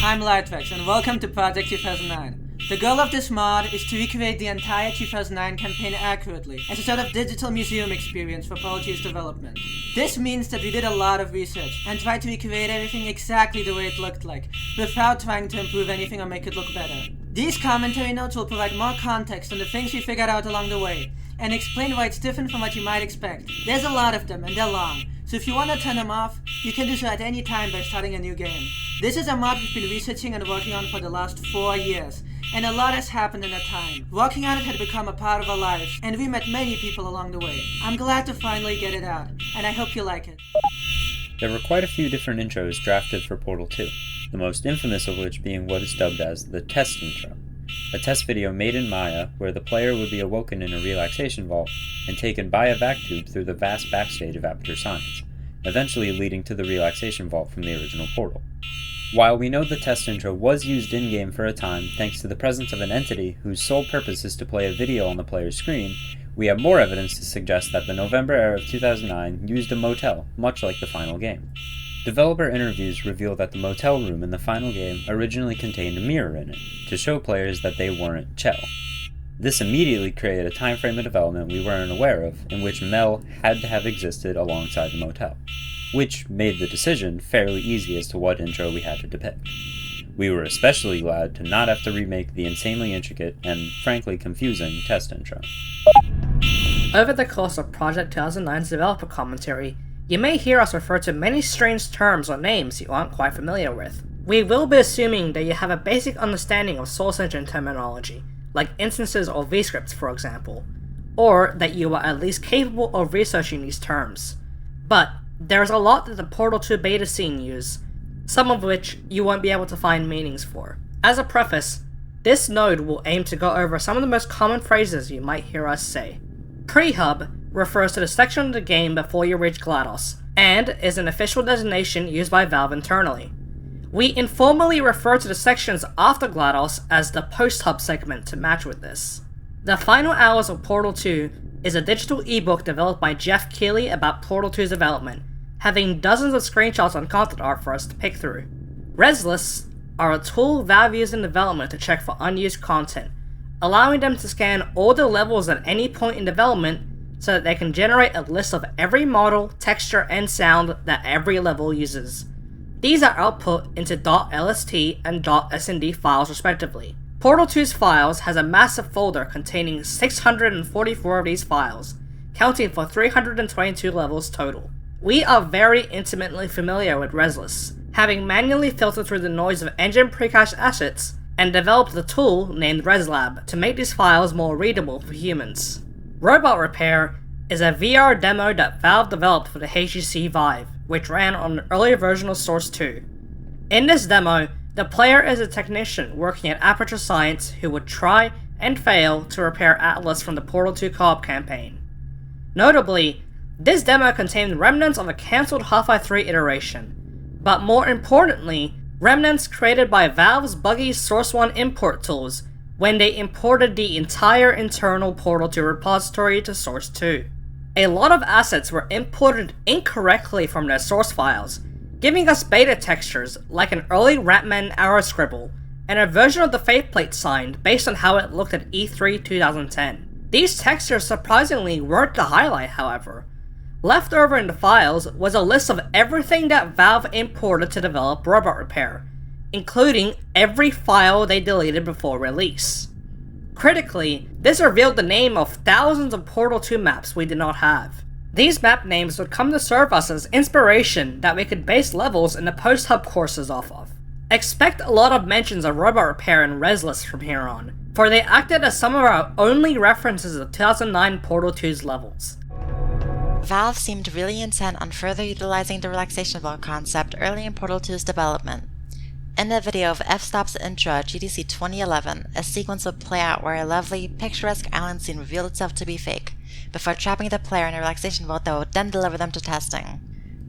I'm Lightvex and welcome to Project 2009. The goal of this mod is to recreate the entire 2009 campaign accurately as a sort of digital museum experience for Portal 2's development. This means that we did a lot of research and tried to recreate everything exactly the way it looked like, without trying to improve anything or make it look better. These commentary notes will provide more context on the things we figured out along the way, and explain why it's different from what you might expect. There's a lot of them and they're long, so if you want to turn them off, you can do so at any time by starting a new game. This is a mod we've been researching and working on for the last 4 years, and a lot has happened in that time. Working on it had become a part of our lives, and we met many people along the way. I'm glad to finally get it out, and I hope you like it. There were quite a few different intros drafted for Portal 2, the most infamous of which being what is dubbed as the test intro. A test video made in Maya where the player would be awoken in a relaxation vault and taken by a vac tube through the vast backstage of Aperture Science, eventually leading to the relaxation vault from the original Portal. While we know the test intro was used in-game for a time thanks to the presence of an entity whose sole purpose is to play a video on the player's screen, we have more evidence to suggest that the November era of 2009 used a motel, much like the final game. Developer interviews reveal that the motel room in the final game originally contained a mirror in it, to show players that they weren't Chell. This immediately created a time frame of development we weren't aware of, in which Mel had to have existed alongside the motel, which made the decision fairly easy as to what intro we had to depict. We were especially glad to not have to remake the insanely intricate and frankly confusing test intro. Over the course of Project 2009's developer commentary, you may hear us refer to many strange terms or names you aren't quite familiar with. We will be assuming that you have a basic understanding of source engine terminology, like instances or vscripts for example, or that you are at least capable of researching these terms. But there's a lot that the Portal 2 beta scene use, some of which you won't be able to find meanings for. As a preface, this node will aim to go over some of the most common phrases you might hear us say. Prehub refers to the section of the game before you reach GLaDOS, and is an official designation used by Valve internally. We informally refer to the sections after GLaDOS as the post-hub segment to match with this. The Final Hours of Portal 2 is a digital ebook developed by Jeff Keighley about Portal 2's development, having dozens of screenshots and concept art for us to pick through. Res lists are a tool Valve used in development to check for unused content, allowing them to scan all the levels at any point in development so that they can generate a list of every model, texture, and sound that every level uses. These are output into .lst and .snd files respectively. Portal 2's files has a massive folder containing 644 of these files, counting for 322 levels total. We are very intimately familiar with res lists, having manually filtered through the noise of engine precached assets and developed a tool named ResLab to make these files more readable for humans. Robot Repair is a VR demo that Valve developed for the HTC Vive, which ran on an earlier version of Source 2. In this demo, the player is a technician working at Aperture Science who would try and fail to repair Atlas from the Portal 2 co-op campaign. Notably, this demo contained remnants of a cancelled Half-Life 3 iteration, but more importantly, remnants created by Valve's buggy Source 1 import tools when they imported the entire internal Portal 2 repository to Source 2. A lot of assets were imported incorrectly from their source files, giving us beta textures like an early Ratman arrow scribble and a version of the faceplate sign based on how it looked at E3 2010. These textures surprisingly weren't the highlight, however. Left over in the files was a list of everything that Valve imported to develop Robot Repair, including every file they deleted before release. Critically, this revealed the name of thousands of Portal 2 maps we did not have. These map names would come to serve us as inspiration that we could base levels in the post-hub courses off of. Expect a lot of mentions of Robot Repair and res lists from here on, for they acted as some of our only references of 2009 Portal 2's levels. Valve seemed really intent on further utilizing the relaxation vault concept early in Portal 2's development. In the video of F-Stop's intro at GDC 2011, a sequence would play out where a lovely, picturesque island scene revealed itself to be fake, before trapping the player in a relaxation vault that would then deliver them to testing.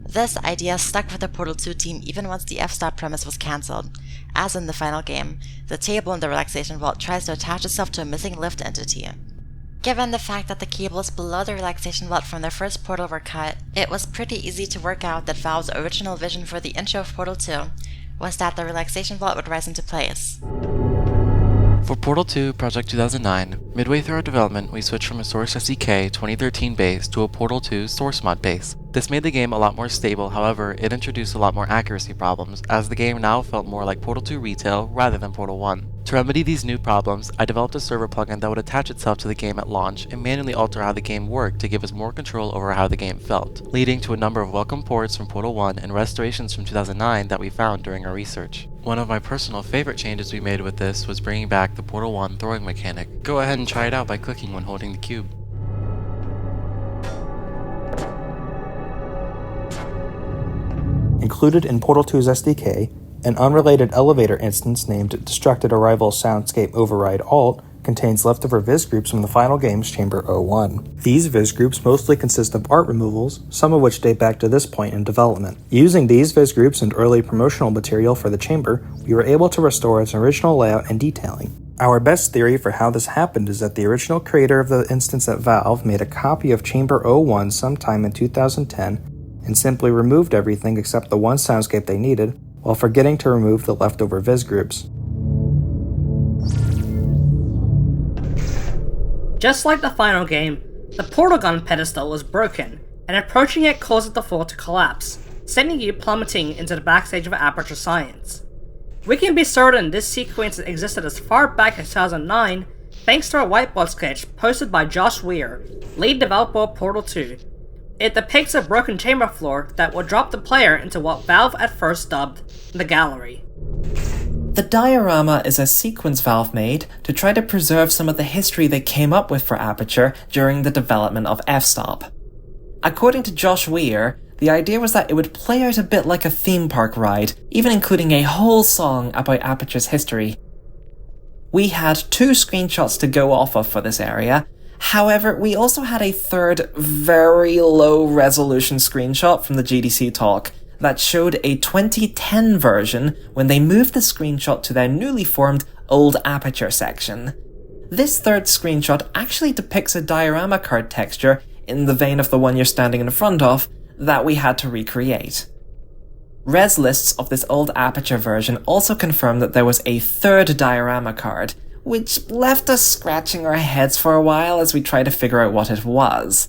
This idea stuck with the Portal 2 team even once the F-Stop premise was cancelled. As in the final game, the table in the relaxation vault tries to attach itself to a missing lift entity. Given the fact that the cables below the relaxation vault from their first Portal were cut, it was pretty easy to work out that Valve's original vision for the intro of Portal 2 was that the relaxation vault would rise into place. For Portal 2 Project 2009, midway through our development, we switched from a Source SDK 2013 base to a Portal 2 source mod base. This made the game a lot more stable, however, it introduced a lot more accuracy problems, as the game now felt more like Portal 2 retail rather than Portal 1. To remedy these new problems, I developed a server plugin that would attach itself to the game at launch and manually alter how the game worked to give us more control over how the game felt, leading to a number of welcome ports from Portal 1 and restorations from 2009 that we found during our research. One of my personal favorite changes we made with this was bringing back the Portal 1 throwing mechanic. Go ahead and try it out by clicking when holding the cube. Included in Portal 2's SDK, an unrelated elevator instance named Distracted Arrival Soundscape Override Alt contains leftover viz groups from the final game's Chamber 01. These viz groups mostly consist of art removals, some of which date back to this point in development. Using these viz groups and early promotional material for the chamber, we were able to restore its original layout and detailing. Our best theory for how this happened is that the original creator of the instance at Valve made a copy of Chamber 01 sometime in 2010 and simply removed everything except the one soundscape they needed, while forgetting to remove the leftover viz groups. Just like the final game, the portal gun pedestal was broken, and approaching it causes the floor to collapse, sending you plummeting into the backstage of Aperture Science. We can be certain this sequence existed as far back as 2009 thanks to a whiteboard sketch posted by Josh Weir, lead developer of Portal 2. It depicts a broken chamber floor that will drop the player into what Valve at first dubbed the gallery. The diorama is a sequence Valve made to try to preserve some of the history they came up with for Aperture during the development of f-stop. According to Josh Weir, the idea was that it would play out a bit like a theme park ride, even including a whole song about Aperture's history. We had 2 screenshots to go off of for this area. However, we also had a third, very low-resolution screenshot from the GDC talk that showed a 2010 version when they moved the screenshot to their newly formed Old Aperture section. This third screenshot actually depicts a diorama card texture in the vein of the one you're standing in front of that we had to recreate. Res lists of this Old Aperture version also confirm that there was a third diorama card, which left us scratching our heads for a while as we tried to figure out what it was.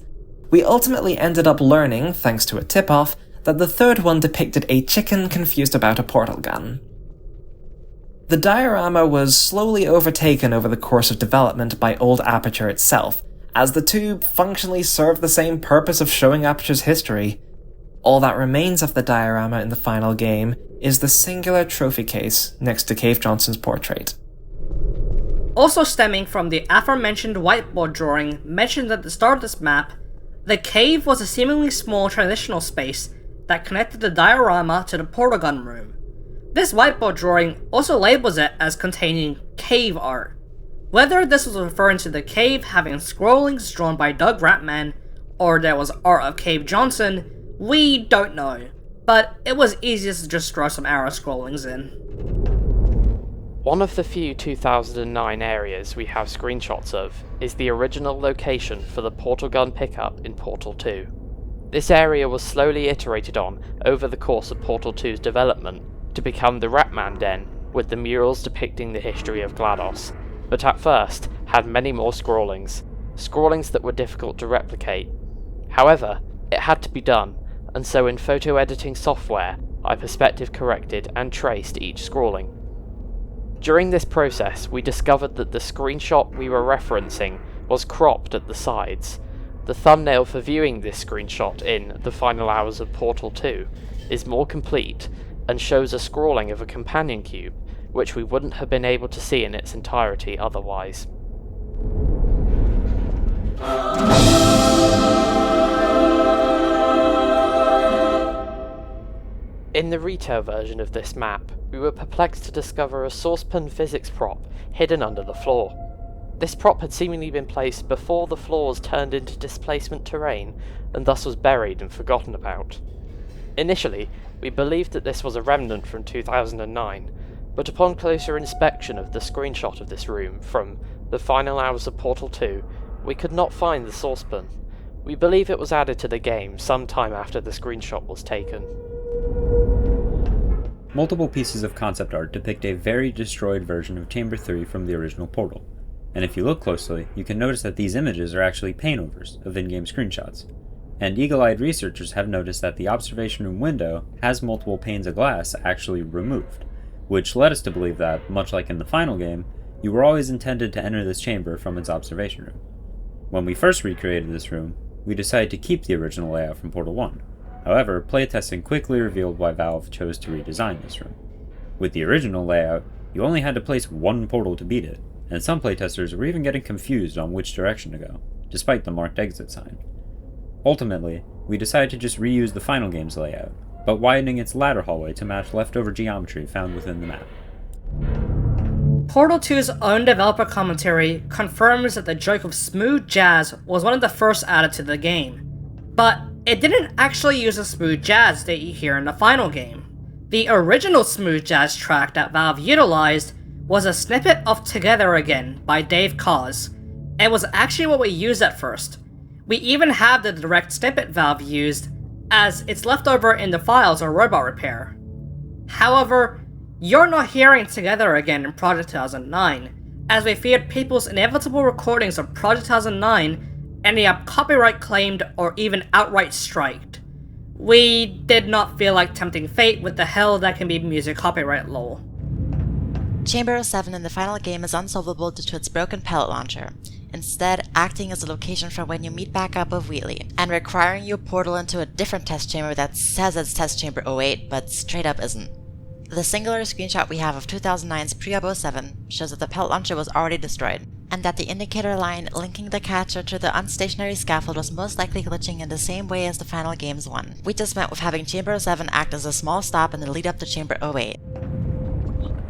We ultimately ended up learning, thanks to a tip-off, that the third one depicted a chicken confused about a portal gun. The diorama was slowly overtaken over the course of development by Old Aperture itself, as the two functionally serve the same purpose of showing Aperture's history. All that remains of the diorama in the final game is the singular trophy case next to Cave Johnson's portrait. Also stemming from the aforementioned whiteboard drawing mentioned at the start of this map, the cave was a seemingly small transitional space that connected the diorama to the portal gun room. This whiteboard drawing also labels it as containing cave art. Whether this was referring to the cave having scrollings drawn by Doug Ratman, or there was art of Cave Johnson, we don't know, but it was easiest to just throw some arrow scrollings in. One of the few 2009 areas we have screenshots of is the original location for the portal gun pickup in Portal 2. This area was slowly iterated on over the course of Portal 2's development to become the Ratman Den with the murals depicting the history of GLaDOS, but at first had many more scrollings that were difficult to replicate. However, it had to be done, and so in photo editing software, I perspective corrected and traced each scrolling. During this process, we discovered that the screenshot we were referencing was cropped at the sides. The thumbnail for viewing this screenshot in The Final Hours of Portal 2 is more complete and shows a scrolling of a companion cube, which we wouldn't have been able to see in its entirety otherwise. In the retail version of this map, we were perplexed to discover a saucepan physics prop hidden under the floor. This prop had seemingly been placed before the floors turned into displacement terrain, and thus was buried and forgotten about. Initially, we believed that this was a remnant from 2009, but upon closer inspection of the screenshot of this room from The Final Hours of Portal 2, we could not find the saucepan. We believe it was added to the game sometime after the screenshot was taken. Multiple pieces of concept art depict a very destroyed version of Chamber 3 from the original Portal, and if you look closely, you can notice that these images are actually paintovers of in-game screenshots. And eagle-eyed researchers have noticed that the observation room window has multiple panes of glass actually removed, which led us to believe that, much like in the final game, you were always intended to enter this chamber from its observation room. When we first recreated this room, we decided to keep the original layout from Portal 1. However, playtesting quickly revealed why Valve chose to redesign this room. With the original layout, you only had to place one portal to beat it, and some playtesters were even getting confused on which direction to go, despite the marked exit sign. Ultimately, we decided to just reuse the final game's layout, but widening its ladder hallway to match leftover geometry found within the map. Portal 2's own developer commentary confirms that the joke of smooth jazz was one of the first added to the game, but it didn't actually use the smooth jazz that you hear in the final game. The original smooth jazz track that Valve utilized was a snippet of Together Again by Dave Koz. It was actually what we used at first. We even have the direct snippet Valve used, as it's left over in the files of Robot Repair. However, you're not hearing Together Again in Project 2009, as we feared people's inevitable recordings of Project 2009 ending up copyright claimed or even outright striked. We did not feel like tempting fate with the hell that can be music copyright law. Chamber 07 in the final game is unsolvable due to its broken pellet launcher, instead acting as a location for when you meet back up with Wheatley, and requiring you portal into a different test chamber that says it's test chamber 08, but straight up isn't. The singular screenshot we have of 2009's Prehub 07 shows that the pellet launcher was already destroyed, and that the indicator line linking the catcher to the unstationary scaffold was most likely glitching in the same way as the final game's one. We just went with having Chamber 07 act as a small stop in the lead up to Chamber 08.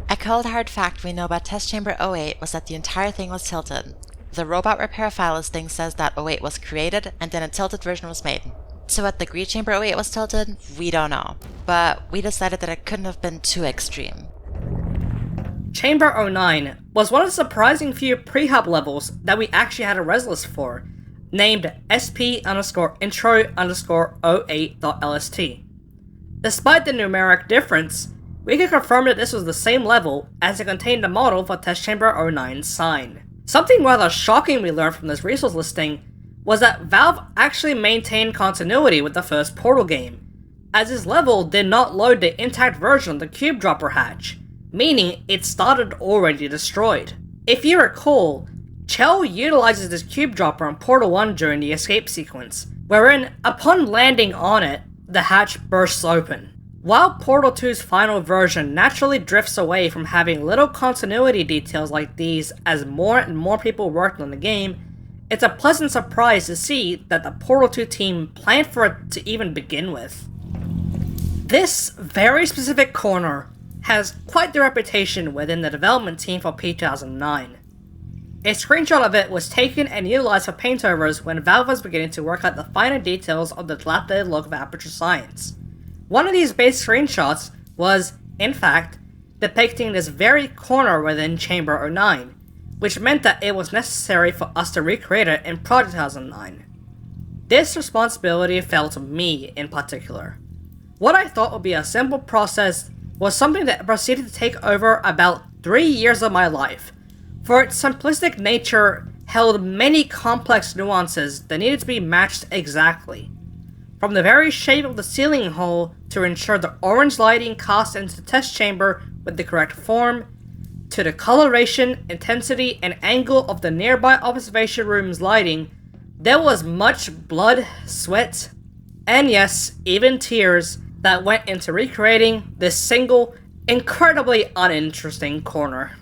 A cold hard fact we know about Test Chamber 08 was that the entire thing was tilted. The Robot Repair file listing says that 08 was created and then a tilted version was made. To what degree Chamber 08 was tilted, we don't know, but we decided that it couldn't have been too extreme. Chamber 09 was one of the surprising few Prehub levels that we actually had a res list for, named sp_intro_08.lst. Despite the numeric difference, we can confirm that this was the same level as it contained the model for Test Chamber 09's sign. Something rather shocking we learned from this resource listing was that Valve actually maintained continuity with the first Portal game, as this level did not load the intact version of the cube dropper hatch, meaning it started already destroyed. If you recall, Chell utilizes this cube dropper in Portal 1 during the escape sequence, wherein, upon landing on it, the hatch bursts open. While Portal 2's final version naturally drifts away from having little continuity details like these as more and more people worked on the game, it's a pleasant surprise to see that the Portal 2 team planned for it to even begin with. This very specific corner has quite the reputation within the development team for P2009. A screenshot of it was taken and utilized for paintovers when Valve was beginning to work out the finer details of the dilapidated look of Aperture Science. One of these base screenshots was, in fact, depicting this very corner within Chamber 09, which meant that it was necessary for us to recreate it in Project 2009. This responsibility fell to me in particular. What I thought would be a simple process was something that proceeded to take over about 3 years of my life, for its simplistic nature held many complex nuances that needed to be matched exactly. From the very shape of the ceiling hole to ensure the orange lighting cast into the test chamber with the correct form, to the coloration, intensity, and angle of the nearby observation room's lighting, there was much blood, sweat, and yes, even tears that went into recreating this single, incredibly uninteresting corner.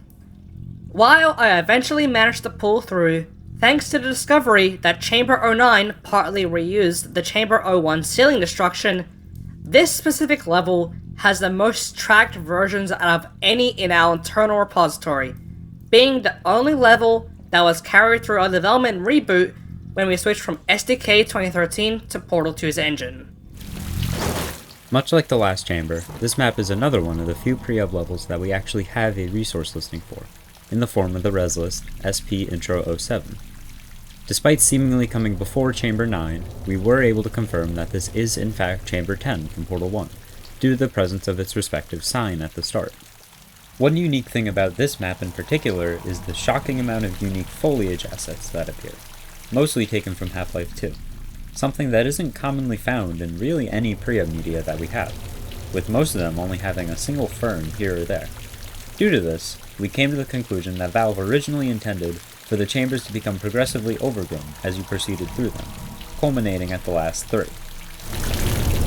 While I eventually managed to pull through, thanks to the discovery that Chamber 09 partly reused the Chamber 01 ceiling destruction, this specific level has the most tracked versions out of any in our internal repository, being the only level that was carried through our development reboot when we switched from SDK 2013 to Portal 2's engine. Much like the last chamber, this map is another one of the few Prehub levels that we actually have a resource listing for, in the form of the res list SP Intro 07. Despite seemingly coming before Chamber 9, we were able to confirm that this is in fact Chamber 10 from Portal 1, due to the presence of its respective sign at the start. One unique thing about this map in particular is the shocking amount of unique foliage assets that appear, mostly taken from Half-Life 2, something that isn't commonly found in really any Prehub media that we have, with most of them only having a single fern here or there. Due to this, we came to the conclusion that Valve originally intended for the chambers to become progressively overgrown as you proceeded through them, culminating at the last 3.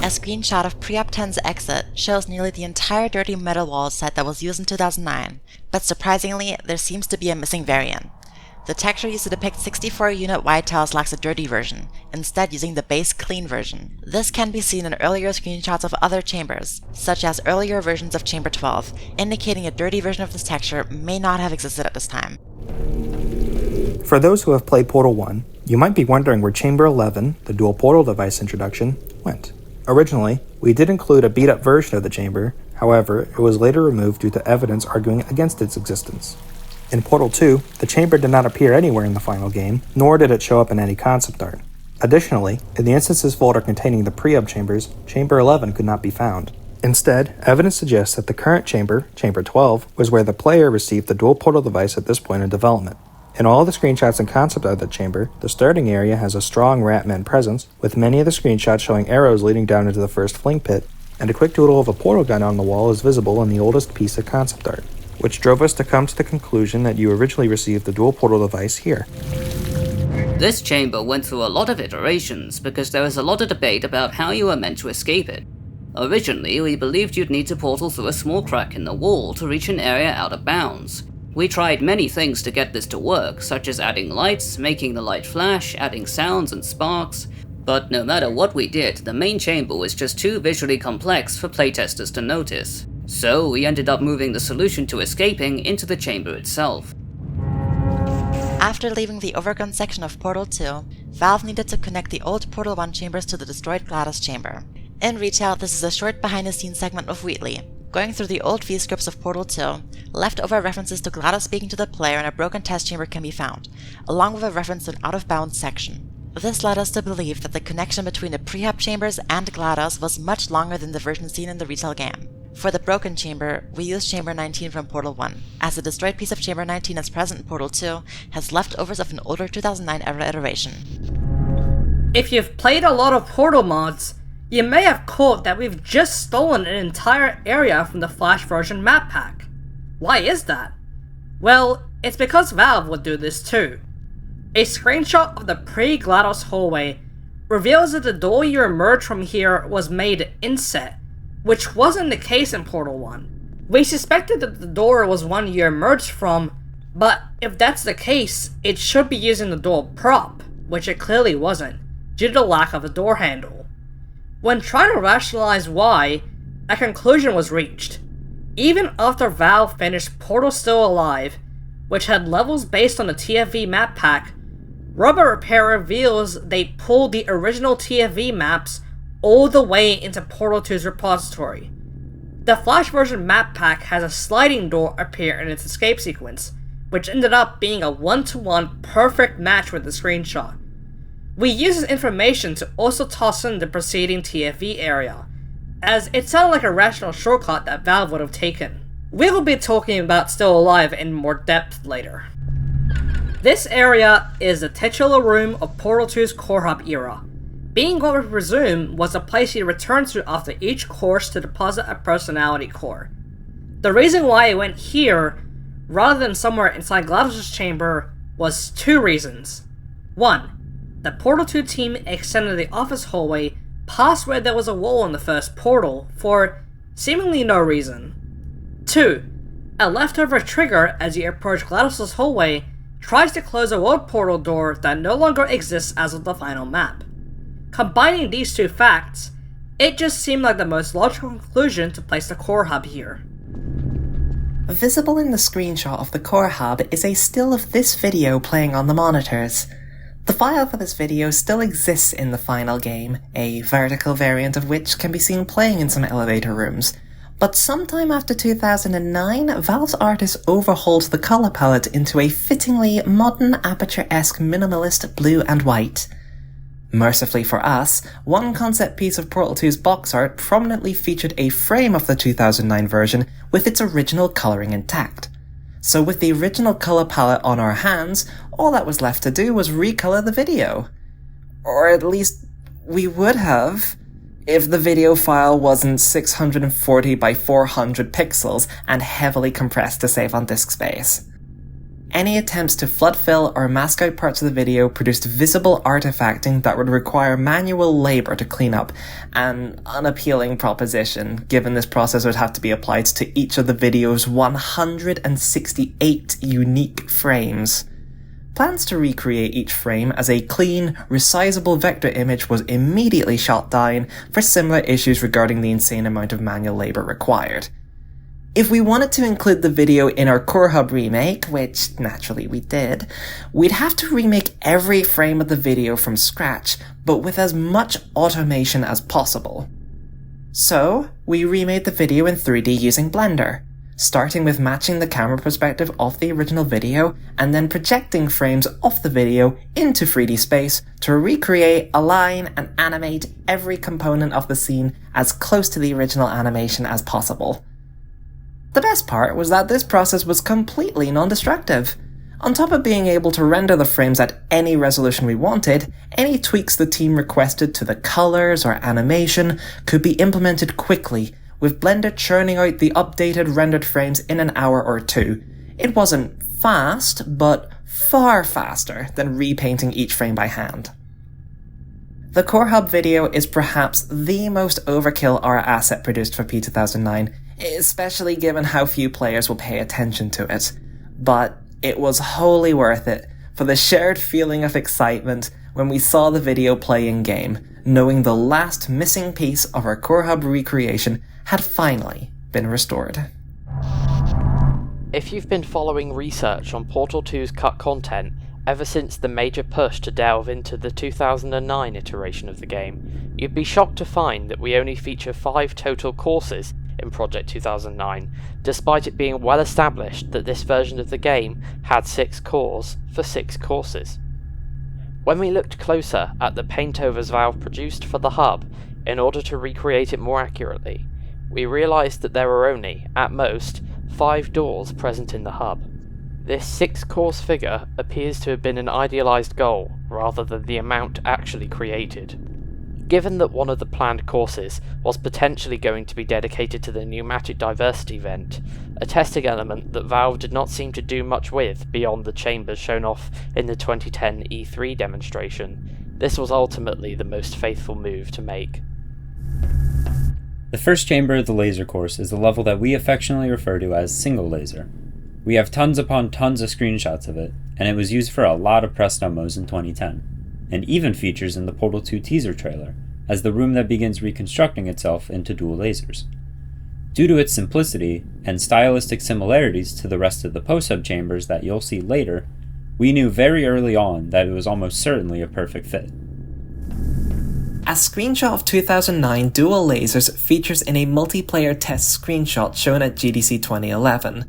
A screenshot of Prehub 10's exit shows nearly the entire dirty metal wall set that was used in 2009, but surprisingly, there seems to be a missing variant. The texture used to depict 64-unit wide tiles lacks a dirty version, instead using the base clean version. This can be seen in earlier screenshots of other chambers, such as earlier versions of Chamber 12, indicating a dirty version of this texture may not have existed at this time. For those who have played Portal 1, you might be wondering where Chamber 11, the dual portal device introduction, went. Originally, we did include a beat-up version of the chamber, however, it was later removed due to evidence arguing against its existence. In Portal 2, the chamber did not appear anywhere in the final game, nor did it show up in any concept art. Additionally, in the instances folder containing the Prehub chambers, Chamber 11 could not be found. Instead, evidence suggests that the current chamber, Chamber 12, was where the player received the dual portal device at this point in development. In all the screenshots and concept art of the chamber, the starting area has a strong Ratman presence, with many of the screenshots showing arrows leading down into the first fling pit, and a quick doodle of a portal gun on the wall is visible in the oldest piece of concept art, which drove us to come to the conclusion that you originally received the dual portal device here. This chamber went through a lot of iterations because there was a lot of debate about how you were meant to escape it. Originally, we believed you'd need to portal through a small crack in the wall to reach an area out of bounds. We tried many things to get this to work, such as adding lights, making the light flash, adding sounds and sparks, but no matter what we did, the main chamber was just too visually complex for playtesters to notice. So we ended up moving the solution to escaping into the chamber itself. After leaving the overgrown section of Portal 2, Valve needed to connect the old Portal 1 chambers to the destroyed GLaDOS chamber. In retail, this is a short behind-the-scenes segment of Wheatley, going through the old V-scripts of Portal 2. Leftover references to GLaDOS speaking to the player in a broken test chamber can be found, along with a reference to an out-of-bounds section. This led us to believe that the connection between the Prehub chambers and GLaDOS was much longer than the version seen in the retail game. For the broken chamber, we used Chamber 19 from Portal 1, as the destroyed piece of Chamber 19 as present in Portal 2 has leftovers of an older 2009 era iteration. If you've played a lot of Portal mods, you may have caught that we've just stolen an entire area from the Flash version map pack. Why is that? Well, it's because Valve would do this too. A screenshot of the pre-GLaDOS hallway reveals that the door you emerge from here was made inset, which wasn't the case in Portal 1. We suspected that the door was one you emerged from, but if that's the case, it should be using the door prop, which it clearly wasn't, due to the lack of a door handle. When trying to rationalize why, a conclusion was reached. Even after Valve finished Portal Still Alive, which had levels based on the TFV map pack, Rubber Repair reveals they pulled the original TFV maps all the way into Portal 2's repository. The Flash version map pack has a sliding door appear in its escape sequence, which ended up being a one-to-one perfect match with the screenshot. We used this information to also toss in the preceding TFV area, as it sounded like a rational shortcut that Valve would have taken. We will be talking about Still Alive in more depth later. This area is the titular room of Portal 2's Core Hub era, being what we presume was the place you return to after each course to deposit a personality core. The reason why it went here, rather than somewhere inside GLaDOS' chamber, was two reasons. One, the Portal 2 team extended the office hallway past where there was a wall in the first portal for seemingly no reason. Two, a leftover trigger as you approach GLaDOS' hallway tries to close a world portal door that no longer exists as of the final map. Combining these two facts, it just seemed like the most logical conclusion to place the Core Hub here. Visible in the screenshot of the Core Hub is a still of this video playing on the monitors. The file for this video still exists in the final game, a vertical variant of which can be seen playing in some elevator rooms. But sometime after 2009, Valve's artist overhauled the color palette into a fittingly modern Aperture-esque minimalist blue and white. Mercifully for us, one concept piece of Portal 2's box art prominently featured a frame of the 2009 version with its original colouring intact. So with the original colour palette on our hands, all that was left to do was recolour the video. Or at least, we would have, if the video file wasn't 640 by 400 pixels and heavily compressed to save on disk space. Any attempts to flood fill or mask out parts of the video produced visible artifacting that would require manual labour to clean up, an unappealing proposition, given this process would have to be applied to each of the video's 168 unique frames. Plans to recreate each frame as a clean, resizable vector image was immediately shot down for similar issues regarding the insane amount of manual labour required. If we wanted to include the video in our Prehub remake, which naturally we did, we'd have to remake every frame of the video from scratch, but with as much automation as possible. So, we remade the video in 3D using Blender, starting with matching the camera perspective of the original video and then projecting frames off the video into 3D space to recreate, align, and animate every component of the scene as close to the original animation as possible. The best part was that this process was completely non-destructive. On top of being able to render the frames at any resolution we wanted, any tweaks the team requested to the colors or animation could be implemented quickly, with Blender churning out the updated rendered frames in an hour or two. It wasn't fast, but far faster than repainting each frame by hand. The Prehub video is perhaps the most overkill art asset produced for P2009, especially given how few players will pay attention to it. But it was wholly worth it for the shared feeling of excitement when we saw the video play in-game, knowing the last missing piece of our Prehub recreation had finally been restored. If you've been following research on Portal 2's cut content ever since the major push to delve into the 2009 iteration of the game, you'd be shocked to find that we only feature 5 total courses in Project 2009, despite it being well established that this version of the game had 6 cores for 6 courses. When we looked closer at the paintovers Valve produced for the hub in order to recreate it more accurately, we realised that there were only, at most, 5 doors present in the hub. This 6-course figure appears to have been an idealised goal rather than the amount actually created. Given that one of the planned courses was potentially going to be dedicated to the pneumatic diversity vent, a testing element that Valve did not seem to do much with beyond the chambers shown off in the 2010 E3 demonstration, this was ultimately the most faithful move to make. The first chamber of the laser course is the level that we affectionately refer to as single laser. We have tons upon tons of screenshots of it, and it was used for a lot of press demos in 2010. And even features in the Portal 2 teaser trailer, as the room that begins reconstructing itself into dual lasers. Due to its simplicity and stylistic similarities to the rest of the post-hub chambers that you'll see later, we knew very early on that it was almost certainly a perfect fit. A screenshot of 2009 dual lasers features in a multiplayer test screenshot shown at GDC 2011.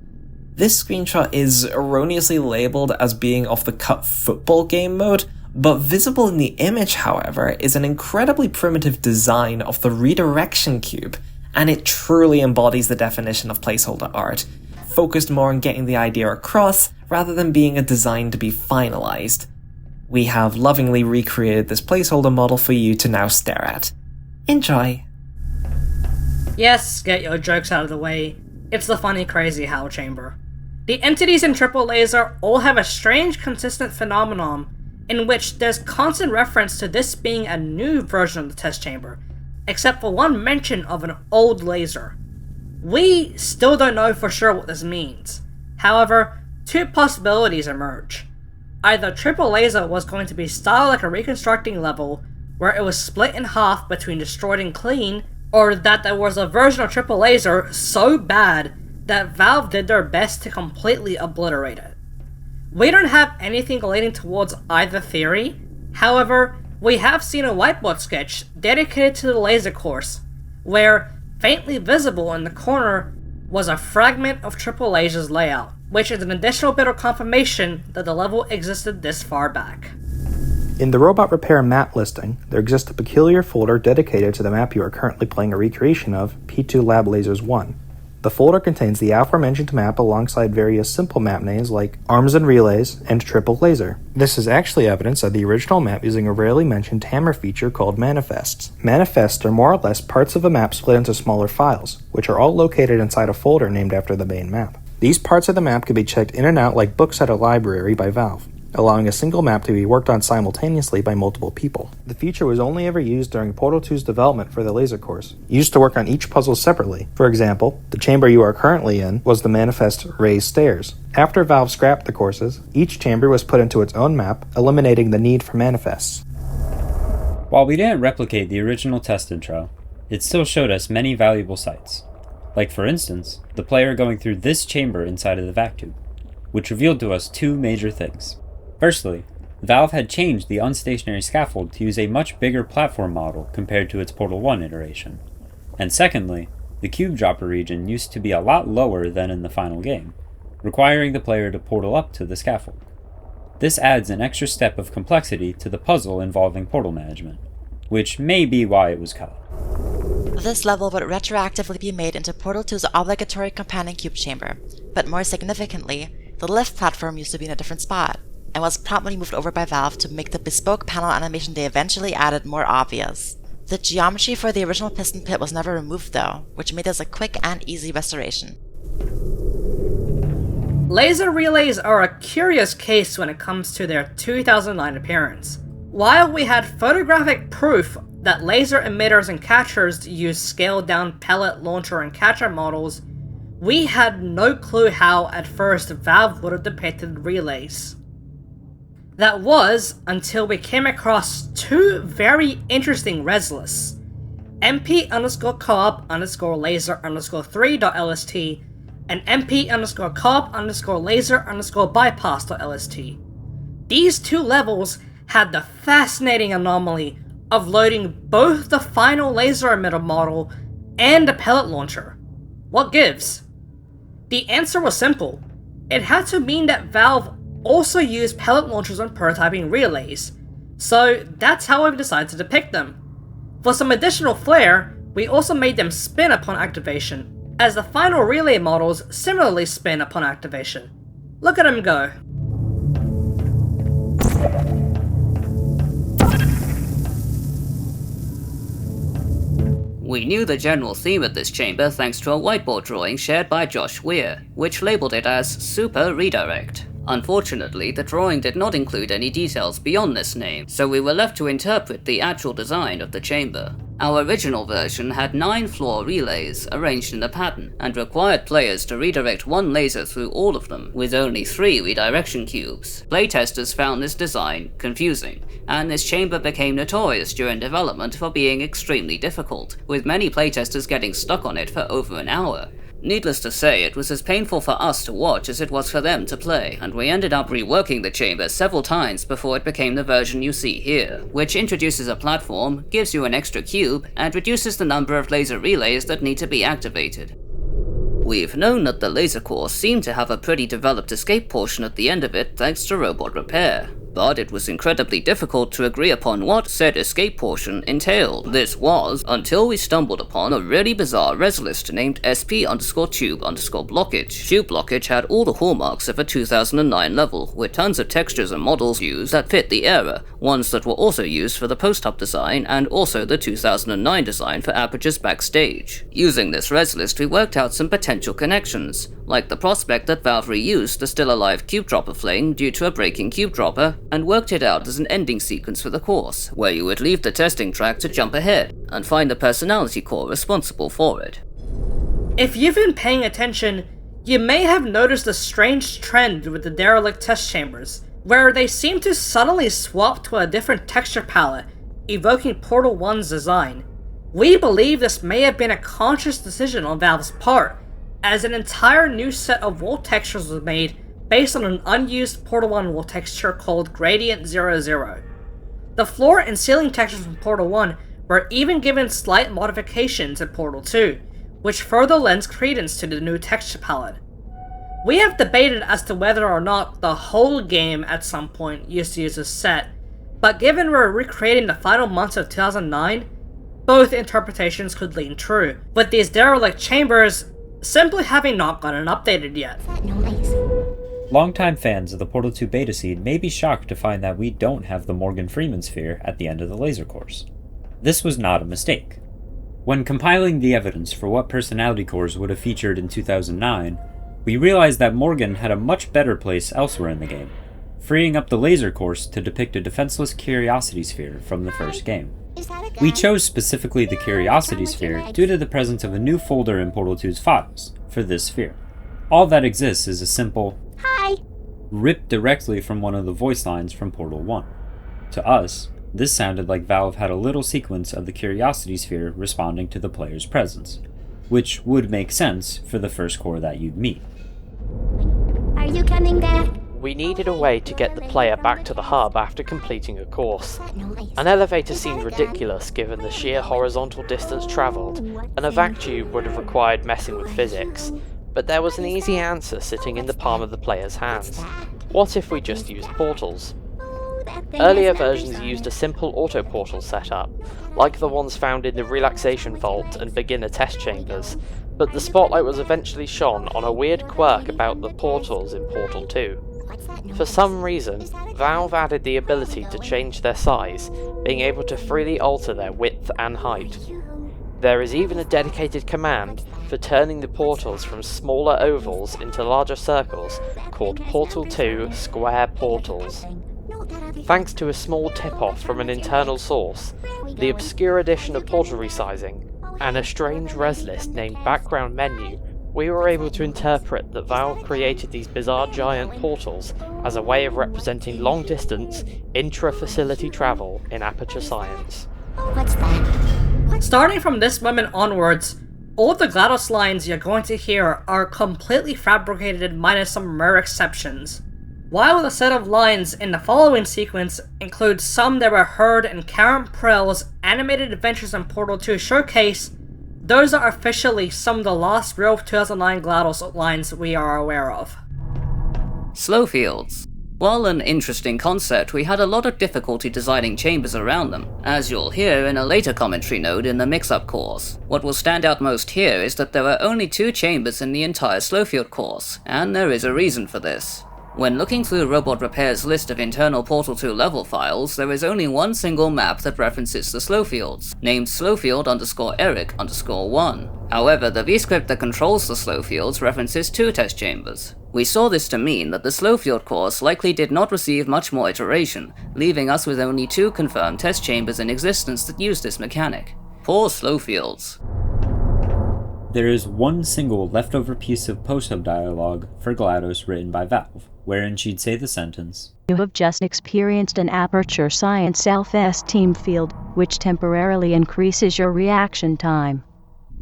This screenshot is erroneously labeled as being of the cut football game mode, but visible in the image, however, is an incredibly primitive design of the redirection cube, and it truly embodies the definition of placeholder art, focused more on getting the idea across rather than being a design to be finalized. We have lovingly recreated this placeholder model for you to now stare at. Enjoy! Yes, get your jokes out of the way. It's the funny crazy How chamber. The entities in Triple Laser all have a strange consistent phenomenon in which there's constant reference to this being a new version of the test chamber, except for one mention of an old laser. We still don't know for sure what this means. However, 2 possibilities emerge. Either Triple Laser was going to be styled like a reconstructing level, where it was split in half between destroyed and clean, or that there was a version of Triple Laser so bad that Valve did their best to completely obliterate it. We don't have anything leaning towards either theory. However, we have seen a whiteboard sketch dedicated to the laser course, where, faintly visible in the corner, was a fragment of Triple Laser's layout, which is an additional bit of confirmation that the level existed this far back. In the robot repair map listing, there exists a peculiar folder dedicated to the map you are currently playing a recreation of, P2 Lab Lasers 1. The folder contains the aforementioned map alongside various simple map names like Arms and Relays and Triple Laser. This is actually evidence of the original map using a rarely mentioned hammer feature called manifests. Manifests are more or less parts of a map split into smaller files, which are all located inside a folder named after the main map. These parts of the map can be checked in and out like books at a library by Valve, allowing a single map to be worked on simultaneously by multiple people. The feature was only ever used during Portal 2's development for the laser course, used to work on each puzzle separately. For example, the chamber you are currently in was the manifest Raised Stairs. After Valve scrapped the courses, each chamber was put into its own map, eliminating the need for manifests. While we didn't replicate the original test intro, it still showed us many valuable sights. Like for instance, the player going through this chamber inside of the vac tube, which revealed to us two major things. Firstly, Valve had changed the unstationary scaffold to use a much bigger platform model compared to its Portal 1 iteration. And secondly, the cube dropper region used to be a lot lower than in the final game, requiring the player to portal up to the scaffold. This adds an extra step of complexity to the puzzle involving portal management, which may be why it was cut. This level would retroactively be made into Portal 2's obligatory companion cube chamber, but more significantly, the lift platform used to be in a different spot, and was promptly moved over by Valve to make the bespoke panel animation they eventually added more obvious. The geometry for the original piston pit was never removed though, which made this a quick and easy restoration. Laser relays are a curious case when it comes to their 2009 appearance. While we had photographic proof that laser emitters and catchers use scaled-down pellet launcher and catcher models, we had no clue how at first Valve would have depicted relays. That was until we came across two very interesting res lists, mp_coop_laser_3.lst and mp_coop_laser_bypass.lst. These two levels had the fascinating anomaly of loading both the final laser emitter model and the pellet launcher. What gives? The answer was simple. It had to mean that Valve also used pellet launchers on prototyping relays, so that's how we decided to depict them. For some additional flair, we also made them spin upon activation, as the final relay models similarly spin upon activation. Look at them go. We knew the general theme of this chamber thanks to a whiteboard drawing shared by Josh Weir, which labeled it as Super Redirect. Unfortunately, the drawing did not include any details beyond this name, so we were left to interpret the actual design of the chamber. Our original version had 9 floor relays arranged in a pattern, and required players to redirect one laser through all of them, with only 3 redirection cubes. Playtesters found this design confusing, and this chamber became notorious during development for being extremely difficult, with many playtesters getting stuck on it for over an hour. Needless to say, it was as painful for us to watch as it was for them to play, and we ended up reworking the chamber several times before it became the version you see here, which introduces a platform, gives you an extra cube, and reduces the number of laser relays that need to be activated. We've known that the laser course seemed to have a pretty developed escape portion at the end of it thanks to robot repair, but it was incredibly difficult to agree upon what said escape portion entailed. This was until we stumbled upon a really bizarre res list named SP_tube_blockage. Tube blockage had all the hallmarks of a 2009 level, with tons of textures and models used that fit the era, ones that were also used for the post-up design and also the 2009 design for Aperture's backstage. Using this res list, we worked out some potential connections, like the prospect that Valve reused the still alive cube dropper fling due to a breaking cube dropper, and worked it out as an ending sequence for the course, where you would leave the testing track to jump ahead, and find the personality core responsible for it. If you've been paying attention, you may have noticed a strange trend with the derelict test chambers, where they seem to suddenly swap to a different texture palette, evoking Portal 1's design. We believe this may have been a conscious decision on Valve's part, as an entire new set of wall textures was made based on an unused Portal 1 wall texture called Gradient 00. The floor and ceiling textures from Portal 1 were even given slight modifications in Portal 2, which further lends credence to the new texture palette. We have debated as to whether or not the whole game at some point used to use this set, but given we're recreating the final months of 2009, both interpretations could lean true, with these derelict chambers simply having not gotten updated yet. Longtime fans of the Portal 2 beta seed may be shocked to find that we don't have the Morgan Freeman sphere at the end of the laser course. This was not a mistake. When compiling the evidence for what personality cores would have featured in 2009, we realized that Morgan had a much better place elsewhere in the game, freeing up the laser course to depict a defenseless curiosity sphere from the first game. We chose specifically the curiosity sphere due to the presence of a new folder in Portal 2's files for this sphere. All that exists is a simple "Hi" ripped directly from one of the voice lines from Portal 1. To us, this sounded like Valve had a little sequence of the curiosity sphere responding to the player's presence, which would make sense for the first core that you'd meet. Are you coming back? We needed a way to get the player back to the hub after completing a course. An elevator seemed ridiculous given the sheer horizontal distance travelled, and a vac tube would have required messing with physics, but there was an easy answer sitting in the palm of the player's hands. What if we just used portals? Earlier versions used a simple auto-portal setup, like the ones found in the Relaxation Vault and Beginner Test Chambers, but the spotlight was eventually shone on a weird quirk about the portals in Portal 2. For some reason, Valve added the ability to change their size, being able to freely alter their width and height. There is even a dedicated command for turning the portals from smaller ovals into larger circles called Portal 2 Square Portals. Thanks to a small tip-off from an internal source, the obscure addition of portal resizing, and a strange res list named Background Menu, we were able to interpret that Valve created these bizarre giant portals as a way of representing long-distance, intra-facility travel in Aperture Science. What's that? Starting from this moment onwards, all the GLaDOS lines you're going to hear are completely fabricated minus some rare exceptions. While the set of lines in the following sequence includes some that were heard in Karen Prell's Animated Adventures in Portal 2 showcase, those are officially some of the last real 2009 GLaDOS lines we are aware of. Slowfields. While an interesting concept, we had a lot of difficulty designing chambers around them, as you'll hear in a later commentary node in the Mixup course. What will stand out most here is that there are only 2 chambers in the entire Slowfield course, and there is a reason for this. When looking through Robot Repair's list of internal Portal 2 level files, there is only one single map that references the Slowfields, named Slowfield_Eric_1. However, the vscript that controls the Slowfields references 2 test chambers. We saw this to mean that the Slowfield course likely did not receive much more iteration, leaving us with only 2 confirmed test chambers in existence that use this mechanic. Poor Slowfields. There is one single leftover piece of post-hub dialogue for GLaDOS written by Valve, wherein she'd say the sentence, "You have just experienced an Aperture Science self-esteem field, which temporarily increases your reaction time."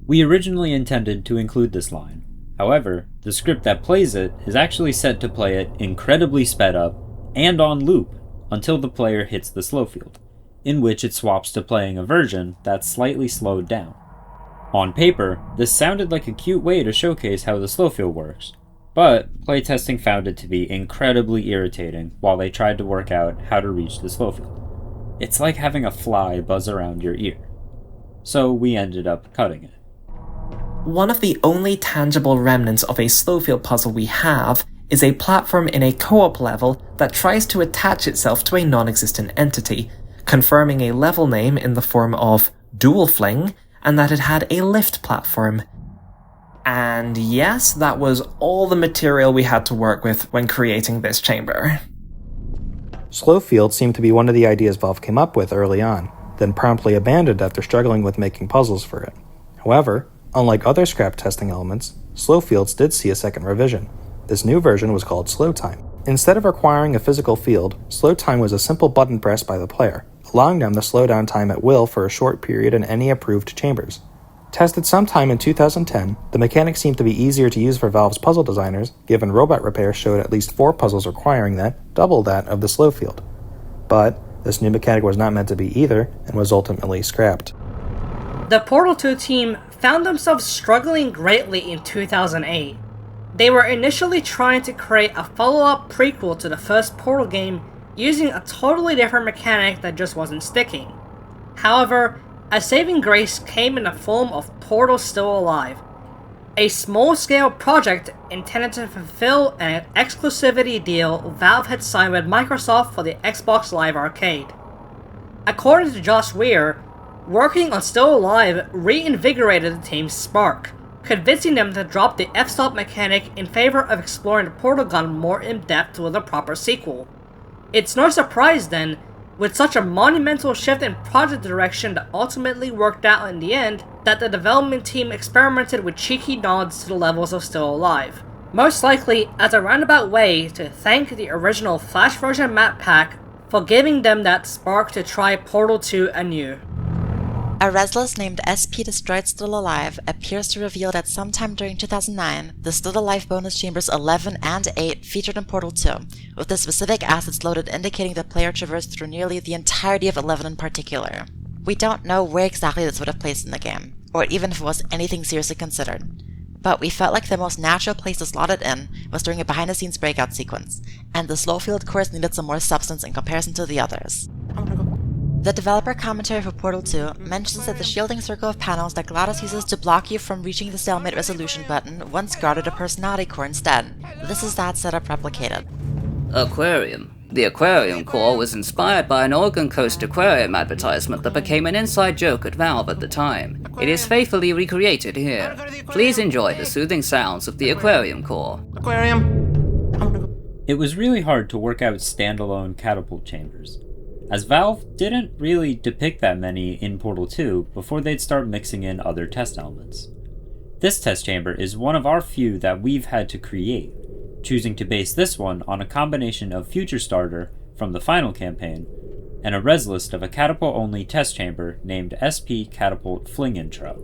We originally intended to include this line. However, the script that plays it is actually set to play it incredibly sped up and on loop until the player hits the slow field, in which it swaps to playing a version that's slightly slowed down. On paper, this sounded like a cute way to showcase how the slow field works, but playtesting found it to be incredibly irritating while they tried to work out how to reach the slow field. It's like having a fly buzz around your ear. So we ended up cutting it. One of the only tangible remnants of a Slowfield puzzle we have is a platform in a co-op level that tries to attach itself to a non-existent entity, confirming a level name in the form of Dual Fling, and that it had a lift platform. And yes, that was all the material we had to work with when creating this chamber. Slowfield seemed to be one of the ideas Valve came up with early on, then promptly abandoned after struggling with making puzzles for it. However, unlike other scrap testing elements, Slowfields did see a second revision. This new version was called Slow Time. Instead of requiring a physical field, Slow Time was a simple button press by the player, allowing them to slow down time at will for a short period in any approved chambers. Tested sometime in 2010, the mechanic seemed to be easier to use for Valve's puzzle designers, given Robot Repair showed at least 4 puzzles requiring that, double that of the slow field. But this new mechanic was not meant to be either, and was ultimately scrapped. The Portal 2 team found themselves struggling greatly in 2008. They were initially trying to create a follow-up prequel to the first Portal game using a totally different mechanic that just wasn't sticking. However, a saving grace came in the form of Portal Still Alive, a small-scale project intended to fulfill an exclusivity deal Valve had signed with Microsoft for the Xbox Live Arcade. According to Josh Weir, working on Still Alive reinvigorated the team's spark, convincing them to drop the f-stop mechanic in favor of exploring the portal gun more in depth with a proper sequel. It's no surprise then, with such a monumental shift in project direction that ultimately worked out in the end, that the development team experimented with cheeky nods to the levels of Still Alive, most likely as a roundabout way to thank the original Flash version map pack for giving them that spark to try Portal 2 anew. A reslist named SP Destroyed Still Alive appears to reveal that sometime during 2009, the Still Alive bonus chambers 11 and 8 featured in Portal 2, with the specific assets loaded indicating the player traversed through nearly the entirety of 11 in particular. We don't know where exactly this would have placed in the game, or even if it was anything seriously considered. But we felt like the most natural place to slot it in was during a behind-the-scenes breakout sequence, and the Slowfield course needed some more substance in comparison to the others. The developer commentary for Portal 2 mentions that the shielding circle of panels that GLaDOS uses to block you from reaching the stalemate resolution button once guarded a personality core instead. This is that setup replicated. Aquarium. The aquarium core was inspired by an Oregon Coast aquarium advertisement that became an inside joke at Valve at the time. It is faithfully recreated here. Please enjoy the soothing sounds of the aquarium core. It was really hard to work out standalone catapult chambers, as Valve didn't really depict that many in Portal 2 before they'd start mixing in other test elements. This test chamber is one of our few that we've had to create, choosing to base this one on a combination of Future Starter from the final campaign and a res list of a Catapult-only test chamber named SP Catapult Fling Intro.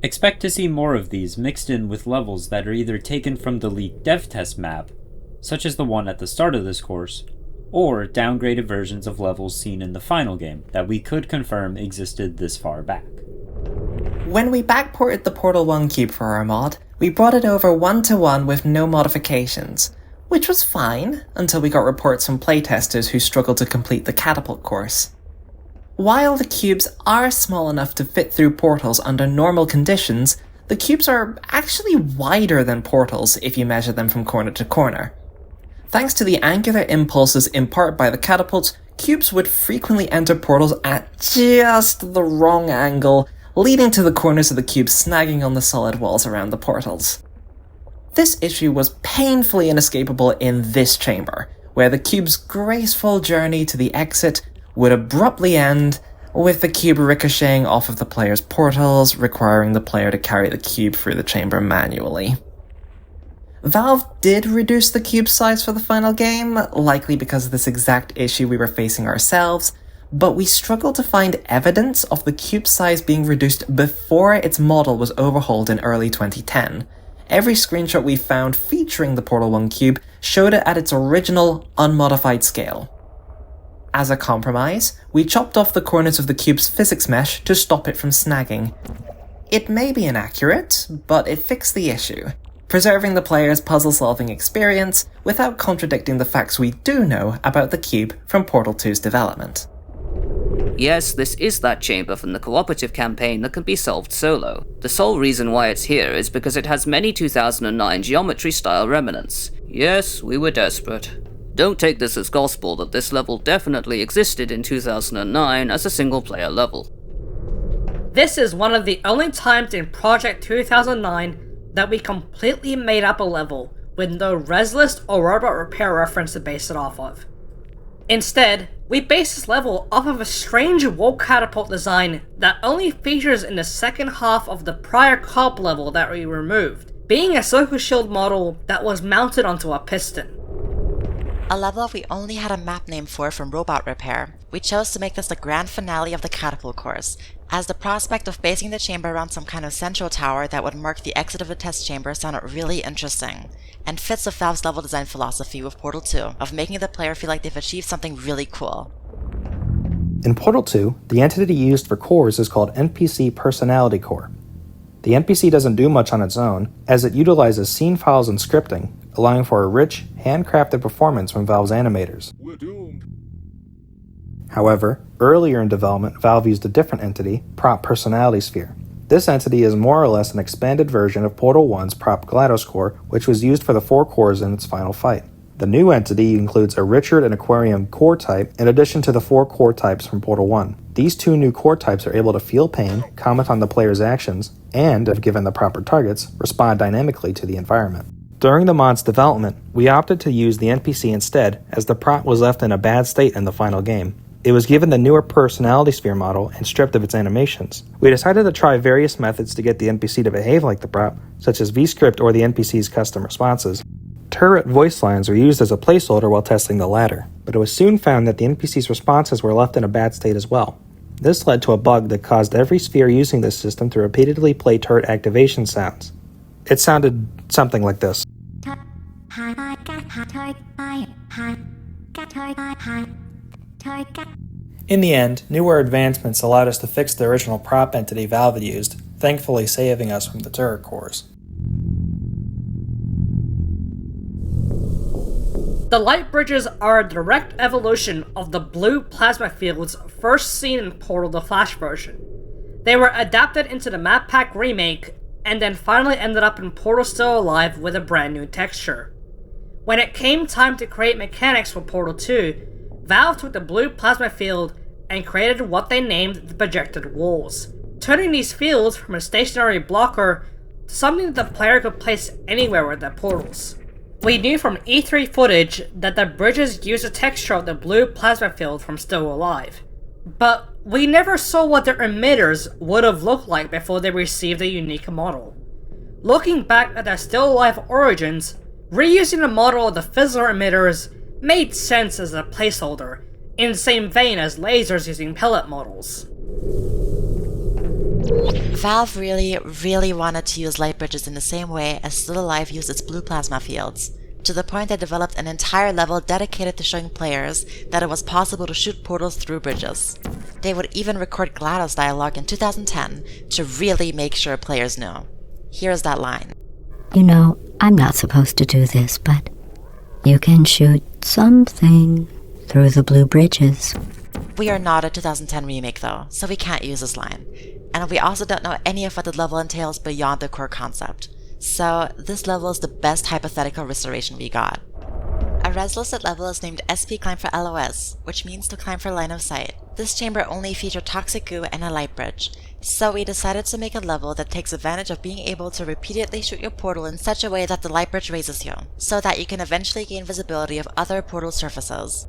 Expect to see more of these mixed in with levels that are either taken from the leaked dev test map, such as the one at the start of this course, or downgraded versions of levels seen in the final game that we could confirm existed this far back. When we backported the Portal 1 cube for our mod, we brought it over 1-to-1 with no modifications, which was fine until we got reports from playtesters who struggled to complete the Catapult course. While the cubes are small enough to fit through portals under normal conditions, the cubes are actually wider than portals if you measure them from corner to corner. Thanks to the angular impulses imparted by the catapults, cubes would frequently enter portals at just the wrong angle, leading to the corners of the cubes snagging on the solid walls around the portals. This issue was painfully inescapable in this chamber, where the cube's graceful journey to the exit would abruptly end, with the cube ricocheting off of the player's portals, requiring the player to carry the cube through the chamber manually. Valve did reduce the cube size for the final game, likely because of this exact issue we were facing ourselves, but we struggled to find evidence of the cube size being reduced before its model was overhauled in early 2010. Every screenshot we found featuring the Portal 1 cube showed it at its original, unmodified scale. As a compromise, we chopped off the corners of the cube's physics mesh to stop it from snagging. It may be inaccurate, but it fixed the issue, preserving the player's puzzle-solving experience without contradicting the facts we do know about the cube from Portal 2's development. Yes, this is that chamber from the cooperative campaign that can be solved solo. The sole reason why it's here is because it has many 2009 geometry-style remnants. Yes, we were desperate. Don't take this as gospel that this level definitely existed in 2009 as a single-player level. This is one of the only times in Project 2009 that we completely made up a level with no res list or robot repair reference to base it off of. Instead, we based this level off of a strange wall catapult design that only features in the second half of the prior comp level that we removed, being a circle shield model that was mounted onto a piston. A level we only had a map name for from Robot Repair, we chose to make this the grand finale of the Catapult course, as the prospect of basing the chamber around some kind of central tower that would mark the exit of the test chamber sounded really interesting, and fits with Valve's level design philosophy with Portal 2 of making the player feel like they've achieved something really cool. In Portal 2, the entity used for cores is called NPC Personality Core. The NPC doesn't do much on its own, as it utilizes scene files and scripting, allowing for a rich, handcrafted performance from Valve's animators. However, earlier in development, Valve used a different entity, Prop Personality Sphere. This entity is more or less an expanded version of Portal 1's Prop GLaDOS core, which was used for the 4 cores in its final fight. The new entity includes a Richard and Aquarium core type in addition to the 4 core types from Portal 1. These 2 new core types are able to feel pain, comment on the player's actions, and, if given the proper targets, respond dynamically to the environment. During the mod's development, we opted to use the NPC instead, as the prop was left in a bad state in the final game. It was given the newer personality sphere model and stripped of its animations. We decided to try various methods to get the NPC to behave like the prop, such as VScript or the NPC's custom responses. Turret voice lines were used as a placeholder while testing the latter, but it was soon found that the NPC's responses were left in a bad state as well. This led to a bug that caused every sphere using this system to repeatedly play turret activation sounds. It sounded something like this. In the end, newer advancements allowed us to fix the original prop entity Valve had used, thankfully saving us from the turret cores. The light bridges are a direct evolution of the blue plasma fields first seen in Portal the Flash version. They were adapted into the map pack remake, and then finally ended up in Portal Still Alive with a brand new texture. When it came time to create mechanics for Portal 2, Valve took the blue plasma field and created what they named the projected walls, turning these fields from a stationary blocker to something that the player could place anywhere with their portals. We knew from E3 footage that the bridges used the texture of the blue plasma field from Still Alive, but we never saw what their emitters would have looked like before they received a unique model. Looking back at their Still Alive origins, reusing the model of the fizzler emitters made sense as a placeholder, in the same vein as lasers using pellet models. Valve really wanted to use light bridges in the same way as Still Alive used its blue plasma fields, to the point they developed an entire level dedicated to showing players that it was possible to shoot portals through bridges. They would even record GLaDOS dialogue in 2010 to really make sure players knew. Here's that line. You know, I'm not supposed to do this, but you can shoot something through the blue bridges. We are not a 2010 remake though, so we can't use this line. And we also don't know any of what the level entails beyond the core concept. So this level is the best hypothetical restoration we got. A res-listed level is named SP Climb for LOS, which means to climb for line of sight. This chamber only featured toxic goo and a light bridge, so we decided to make a level that takes advantage of being able to repeatedly shoot your portal in such a way that the light bridge raises you, so that you can eventually gain visibility of other portal surfaces.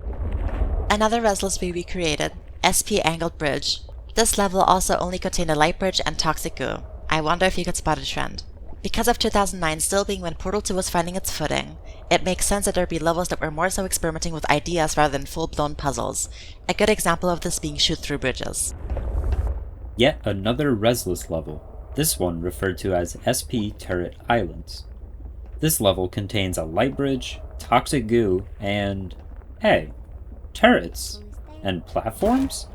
Another res-list we recreated, SP Angled Bridge. This level also only contained a light bridge and toxic goo. I wonder if you could spot a trend. Because of 2009 still being when Portal 2 was finding its footing, it makes sense that there be levels that were more so experimenting with ideas rather than full-blown puzzles. A good example of this being Shoot Through Bridges. Yet another resless level, this one referred to as SP Turret Islands. This level contains a light bridge, toxic goo, and, hey, turrets and platforms?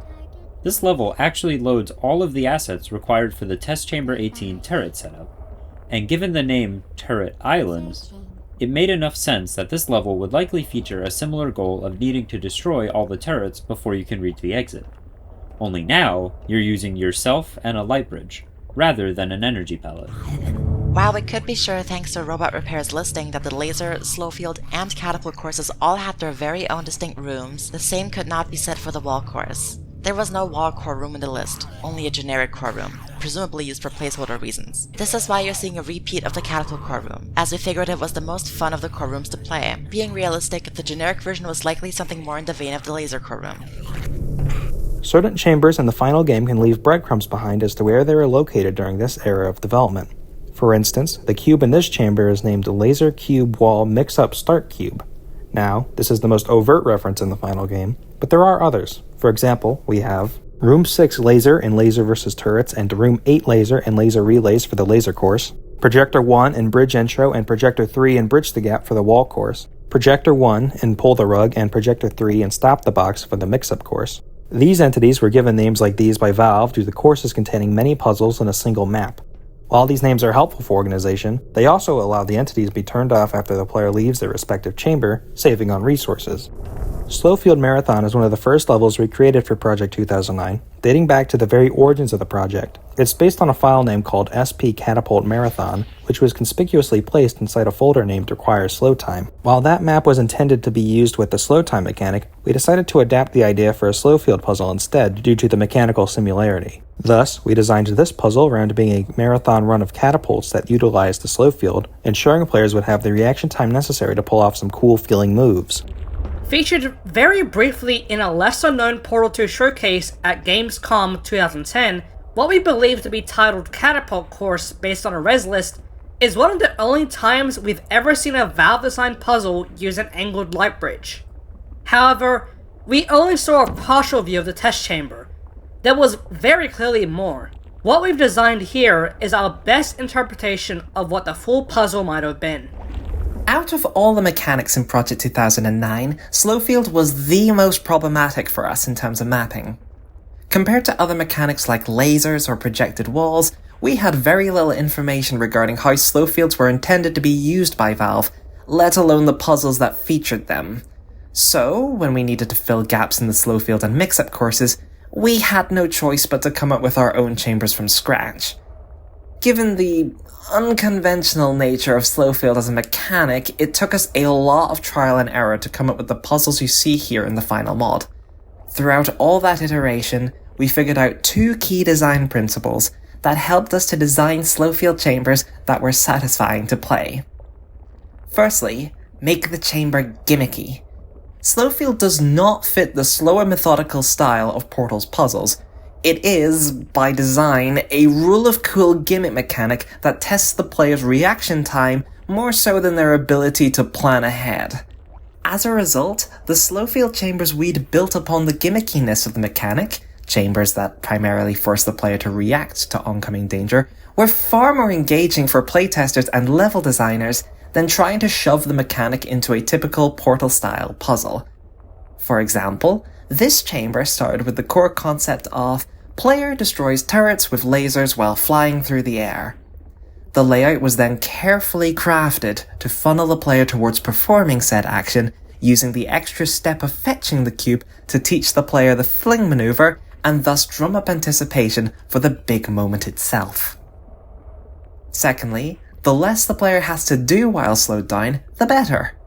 This level actually loads all of the assets required for the Test Chamber 18 turret setup, and given the name Turret Islands, it made enough sense that this level would likely feature a similar goal of needing to destroy all the turrets before you can reach the exit. Only now, you're using yourself and a light bridge, rather than an energy pellet. While we could be sure thanks to Robot Repair's listing that the Laser, Slowfield, and Catapult courses all had their very own distinct rooms, the same could not be said for the Wall course. There was no wall core room in the list, only a generic core room, presumably used for placeholder reasons. This is why you're seeing a repeat of the Catapult core room, as we figured it was the most fun of the core rooms to play. Being realistic, the generic version was likely something more in the vein of the laser core room. Certain chambers in the final game can leave breadcrumbs behind as to where they were located during this era of development. For instance, the cube in this chamber is named Laser Cube Wall Mixup Start Cube. Now, this is the most overt reference in the final game, but there are others. For example, we have Room 6 Laser in Laser vs. Turrets and Room 8 Laser and Laser Relays for the Laser course, Projector 1 in Bridge Intro and Projector 3 in Bridge the Gap for the Wall course, Projector 1 in Pull the Rug and Projector 3 in Stop the Box for the Mix-Up course. These entities were given names like these by Valve due to courses containing many puzzles in a single map. While these names are helpful for organization, they also allow the entities to be turned off after the player leaves their respective chamber, saving on resources. Slowfield Marathon is one of the first levels recreated for Project 2009, dating back to the very origins of the project. It's based on a file name called SP Catapult Marathon, which was conspicuously placed inside a folder named Requires Slow Time. While that map was intended to be used with the slow time mechanic, we decided to adapt the idea for a Slowfield puzzle instead due to the mechanical similarity. Thus, we designed this puzzle around being a marathon run of catapults that utilized the Slowfield, ensuring players would have the reaction time necessary to pull off some cool feeling moves. Featured very briefly in a lesser-known Portal 2 showcase at Gamescom 2010, what we believe to be titled Catapult course based on a res list is one of the only times we've ever seen a Valve-designed puzzle use an angled light bridge. However, we only saw a partial view of the test chamber. There was very clearly more. What we've designed here is our best interpretation of what the full puzzle might have been. Out of all the mechanics in Project 2009, Slowfield was the most problematic for us in terms of mapping. Compared to other mechanics like lasers or projected walls, we had very little information regarding how Slowfields were intended to be used by Valve, let alone the puzzles that featured them. So, when we needed to fill gaps in the Slowfield and Mixup courses, we had no choice but to come up with our own chambers from scratch. Given the unconventional nature of Slowfield as a mechanic, it took us a lot of trial and error to come up with the puzzles you see here in the final mod. Throughout all that iteration, we figured out two key design principles that helped us to design Slowfield chambers that were satisfying to play. Firstly, make the chamber gimmicky. Slowfield does not fit the slower methodical style of Portal's puzzles. It is, by design, a rule of cool gimmick mechanic that tests the player's reaction time more so than their ability to plan ahead. As a result, the Slowfield chambers we'd built upon the gimmickiness of the mechanic, chambers that primarily force the player to react to oncoming danger, were far more engaging for playtesters and level designers than trying to shove the mechanic into a typical Portal-style puzzle. For example, this chamber started with the core concept of player destroys turrets with lasers while flying through the air. The layout was then carefully crafted to funnel the player towards performing said action, using the extra step of fetching the cube to teach the player the fling maneuver and thus drum up anticipation for the big moment itself. Secondly, the less the player has to do while slowed down, the better.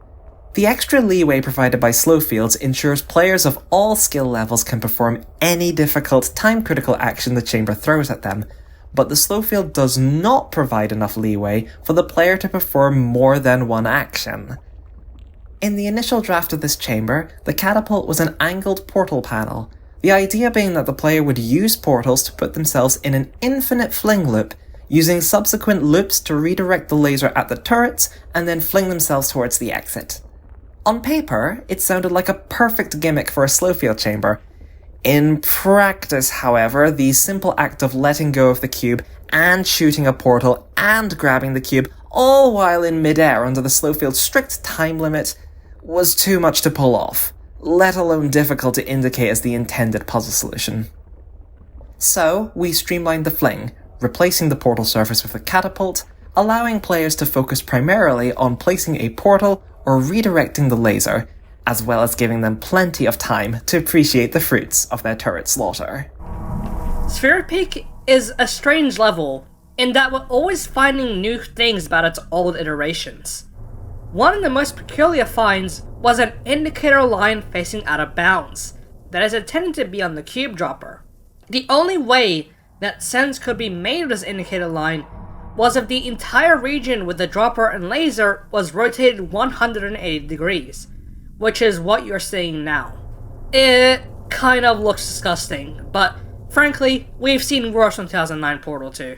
The extra leeway provided by Slowfields ensures players of all skill levels can perform any difficult, time-critical action the chamber throws at them, but the Slowfield does not provide enough leeway for the player to perform more than one action. In the initial draft of this chamber, the Catapult was an angled portal panel, the idea being that the player would use portals to put themselves in an infinite fling loop, using subsequent loops to redirect the laser at the turrets and then fling themselves towards the exit. On paper, it sounded like a perfect gimmick for a Slowfield chamber. In practice, however, the simple act of letting go of the cube and shooting a portal and grabbing the cube, all while in midair under the Slowfield's strict time limit, was too much to pull off, let alone difficult to indicate as the intended puzzle solution. So, we streamlined the fling, replacing the portal surface with a catapult, allowing players to focus primarily on placing a portal or redirecting the laser, as well as giving them plenty of time to appreciate the fruits of their turret slaughter. Sphere Peak is a strange level, in that we're always finding new things about its old iterations. One of the most peculiar finds was an indicator line facing out of bounds, that is intended to be on the cube dropper. The only way that sense could be made of this indicator line was if the entire region with the dropper and laser was rotated 180 degrees, which is what you're seeing now. It kind of looks disgusting, but frankly, we've seen worse in 2009 Portal 2.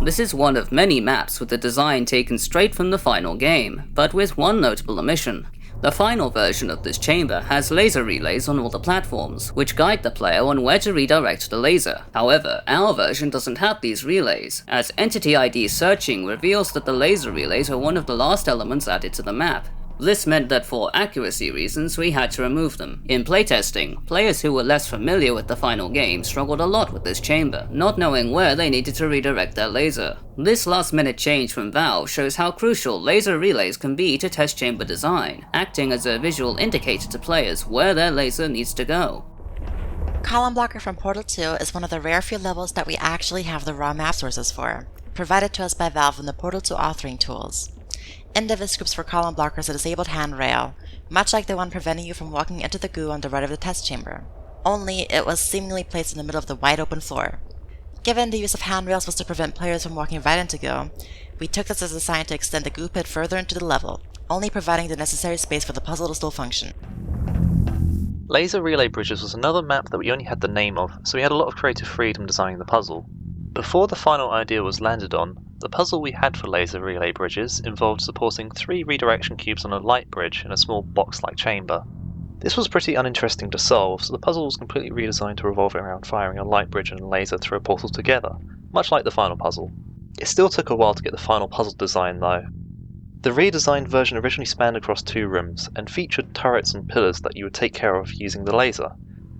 This is one of many maps with the design taken straight from the final game, but with one notable omission. The final version of this chamber has laser relays on all the platforms, which guide the player on where to redirect the laser. However, our version doesn't have these relays, as Entity ID searching reveals that the laser relays are one of the last elements added to the map. This meant that for accuracy reasons, we had to remove them. In playtesting, players who were less familiar with the final game struggled a lot with this chamber, not knowing where they needed to redirect their laser. This last-minute change from Valve shows how crucial laser relays can be to test chamber design, acting as a visual indicator to players where their laser needs to go. Column Blocker from Portal 2 is one of the rare few levels that we actually have the raw map sources for, provided to us by Valve in the Portal 2 authoring tools. Indivis groups for column blockers a disabled handrail, much like the one preventing you from walking into the goo on the right of the test chamber. Only it was seemingly placed in the middle of the wide open floor. Given the use of handrails was to prevent players from walking right into goo, we took this as a sign to extend the goo pit further into the level, only providing the necessary space for the puzzle to still function. Laser Relay Bridges was another map that we only had the name of, so we had a lot of creative freedom designing the puzzle. Before the final idea was landed on, the puzzle we had for Laser Relay Bridges involved supporting 3 redirection cubes on a light bridge in a small box-like chamber. This was pretty uninteresting to solve, so the puzzle was completely redesigned to revolve around firing a light bridge and a laser through a portal together, much like the final puzzle. It still took a while to get the final puzzle design though. The redesigned version originally spanned across 2 rooms, and featured turrets and pillars that you would take care of using the laser.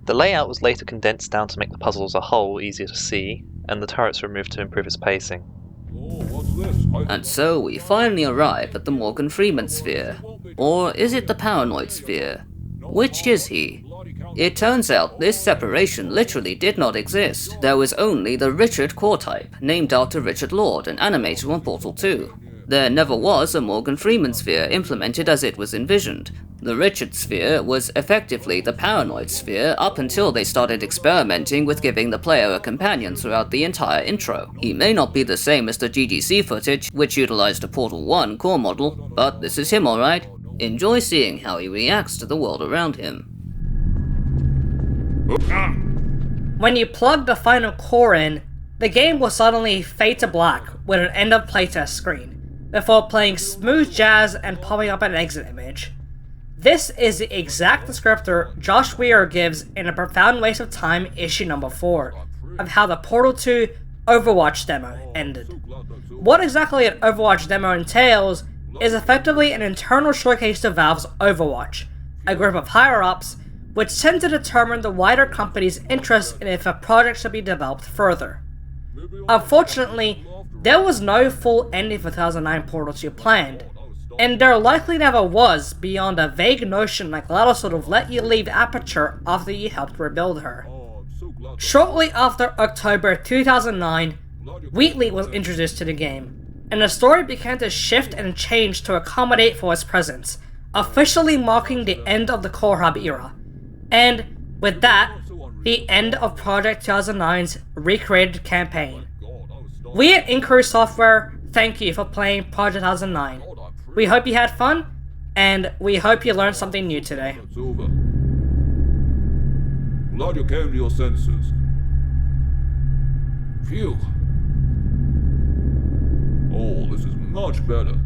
The layout was later condensed down to make the puzzle as a whole easier to see, and the turrets removed to improve its pacing. And so we finally arrive at the Morgan Freeman sphere. Or is it the Paranoid sphere? Which is he? It turns out this separation literally did not exist. There was only the Richard core type, named after Richard Lord and animated on Portal 2. There never was a Morgan Freeman sphere implemented as it was envisioned. The Richard sphere was effectively the Paranoid sphere up until they started experimenting with giving the player a companion throughout the entire intro. He may not be the same as the GDC footage, which utilized a Portal 1 core model, but this is him alright. Enjoy seeing how he reacts to the world around him. When you plug the final core in, the game will suddenly fade to black with an end of playtest screen, before playing smooth jazz and popping up an exit image. This is the exact descriptor Josh Weir gives in A Profound Waste of Time issue number 4, of how the Portal 2 Overwatch demo ended. What exactly an Overwatch demo entails is effectively an internal showcase to Valve's Overwatch, a group of higher-ups which tend to determine the wider company's interest in if a project should be developed further. Unfortunately, there was no full ending for 2009 Portal 2 planned, and there likely never was beyond a vague notion like GLaDOS would have let you leave Aperture after you helped rebuild her. Shortly after October 2009, Wheatley was introduced to the game, and the story began to shift and change to accommodate for its presence, officially marking the end of the Core Hub era, and, with that, the end of Project 2009's recreated campaign. We at Inquiry Software thank you for playing Project 2009. We hope you had fun, and we hope you learned something new today. It's over. Glad you came to your senses. Phew. Oh, this is much better.